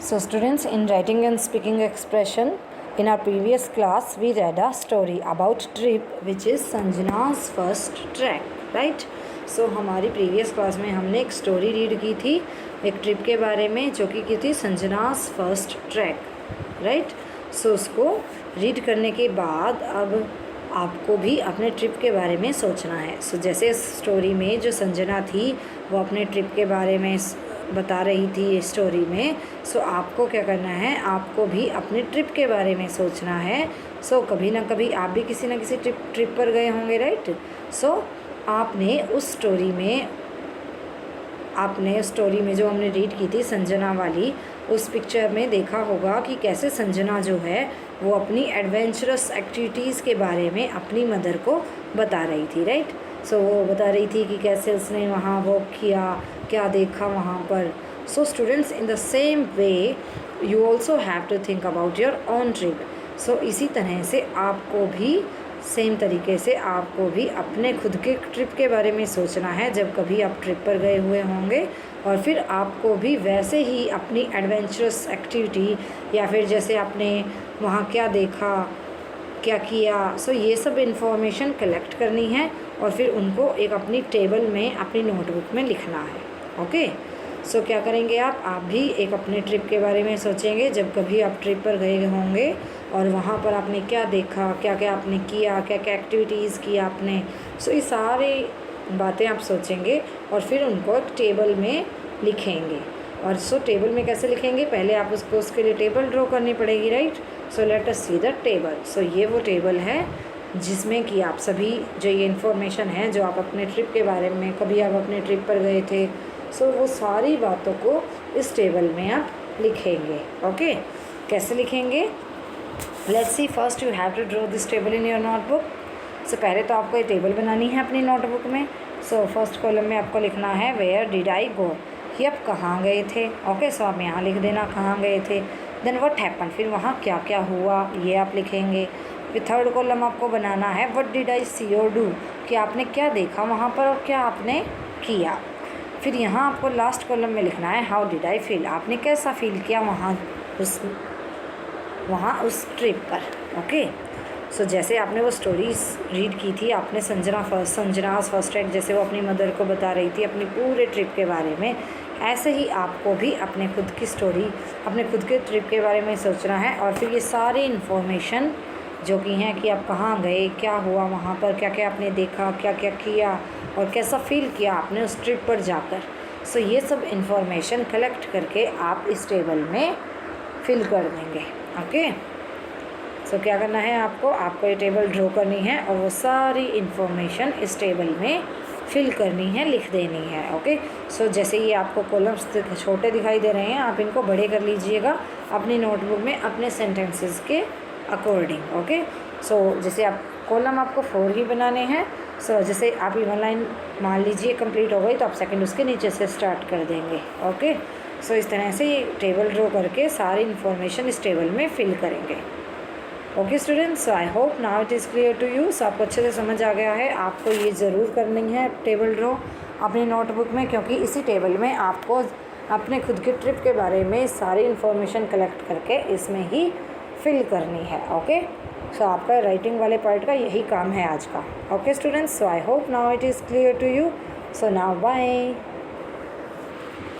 So students, in writing and speaking expression, in our previous class we read a story about trip which is संजना's first trek, right? So हमारी previous class में हमने एक story read की थी एक trip के बारे में जो कि की थी संजना's first trek, right? So उसको रीड करने के बाद अब आपको भी अपने ट्रिप के बारे में सोचना है. सो जैसे स्टोरी में जो संजना थी वो अपने ट्रिप के बारे में बता रही थी स्टोरी में. सो आपको क्या करना है, आपको भी अपने ट्रिप के बारे में सोचना है. सो कभी ना कभी आप भी किसी ना किसी ट्रिप पर गए होंगे, राइट? सो आपने उस स्टोरी में जो हमने रीड की थी संजना वाली, उस पिक्चर में देखा होगा कि कैसे संजना जो है वो अपनी एडवेंचरस एक्टिविटीज़ के बारे में अपनी मदर को बता रही थी, राइट? सो वो बता रही थी कि कैसे उसने वहाँ वॉक किया, क्या देखा वहाँ पर. So students, in the same way you also have to think about your own trip. So इसी तरह से आपको भी सेम तरीके से आपको भी अपने खुद के ट्रिप के बारे में सोचना है जब कभी आप ट्रिप पर गए हुए होंगे, और फिर आपको भी वैसे ही अपनी एडवेंचरस एक्टिविटी या फिर जैसे आपने वहाँ क्या देखा, क्या किया, सो ये सब इन्फॉर्मेशन कलेक्ट करनी है और फिर उनको एक अपनी टेबल में अपनी नोटबुक में लिखना है. ओके, सो क्या करेंगे आप भी एक अपने ट्रिप के बारे में सोचेंगे जब कभी आप ट्रिप पर गए होंगे और वहाँ पर आपने क्या देखा, क्या क्या आपने किया, क्या क्या एक्टिविटीज़ की आपने. सो ये सारी बातें आप सोचेंगे और फिर उनको एक टेबल में लिखेंगे. और सो टेबल में कैसे लिखेंगे, पहले आप उसके लिए टेबल ड्रॉ करनी पड़ेगी, right? So let us see the table. So ये वो टेबल है जिसमें कि आप सभी जो ये इन्फॉर्मेशन है जो आप अपने ट्रिप के बारे में, कभी आप अपने ट्रिप पर गए थे, सो वो सारी बातों को इस टेबल में आप लिखेंगे. ओके, कैसे लिखेंगे? Let's see. First you have to draw this table in your notebook. So पहले तो आपको ये टेबल बनानी है अपनी नोटबुक में. सो फर्स्ट कॉलम में आपको लिखना है वेयर डिड आई गो, कि आप कहाँ गए थे. ओके, सो आप यहाँ लिख देना कहाँ गए थे. देन व्हाट हैपन, फिर वहाँ क्या क्या हुआ ये आप लिखेंगे. फिर थर्ड कॉलम आपको बनाना है व्हाट डिड आई सी और डू, कि आपने क्या देखा वहाँ पर और क्या आपने किया. फिर यहाँ आपको लास्ट कॉलम में लिखना है हाउ डिड आई फील, आपने कैसा फील किया वहाँ उस ट्रिप पर. ओके, सो जैसे आपने वो स्टोरीज रीड की थी आपने संजना's फर्स्ट ट्रैक, जैसे वो अपनी मदर को बता रही थी अपनी पूरे ट्रिप के बारे में, ऐसे ही आपको भी अपने खुद की स्टोरी, अपने खुद के ट्रिप के बारे में सोचना है. और फिर ये सारी इन्फॉर्मेशन जो कि हैं कि आप कहाँ गए, क्या हुआ वहाँ पर, क्या क्या आपने देखा, क्या क्या किया और कैसा फ़ील किया आपने उस ट्रिप पर जाकर. सो ये सब इन्फॉर्मेशन कलेक्ट करके आप इस टेबल में फिल कर देंगे. ओके, सो क्या करना है आपको ये टेबल ड्रॉ करनी है और वो सारी इन्फॉर्मेशन इस टेबल में फिल करनी है, लिख देनी है. ओके, सो जैसे ये आपको कॉलम्स छोटे दिखाई दे रहे हैं, आप इनको बड़े कर लीजिएगा अपनी नोटबुक में अपने सेंटेंसेस के अकॉर्डिंग. ओके, सो जैसे आप कॉलम आपको 4 ही बनाने हैं. सो जैसे आप ये 1 लाइन मान लीजिए कंप्लीट हो गई तो आप सेकंड उसके नीचे से स्टार्ट कर देंगे. ओके, सो इस तरह से ये टेबल ड्रॉ करके सारी इन्फॉर्मेशन इस टेबल में फिल करेंगे. Okay students, so I hope now it is clear to you. So आपको अच्छे से समझ आ गया है. आपको ये ज़रूर करनी है टेबल ड्रॉ अपनी नोटबुक में, क्योंकि इसी टेबल में आपको अपने खुद के ट्रिप के बारे में सारी इन्फॉर्मेशन कलेक्ट करके इसमें ही फिल करनी है. ओके, सो आपका राइटिंग वाले पार्ट का यही काम है आज का. Okay students, so I hope now it is clear to you. So now bye.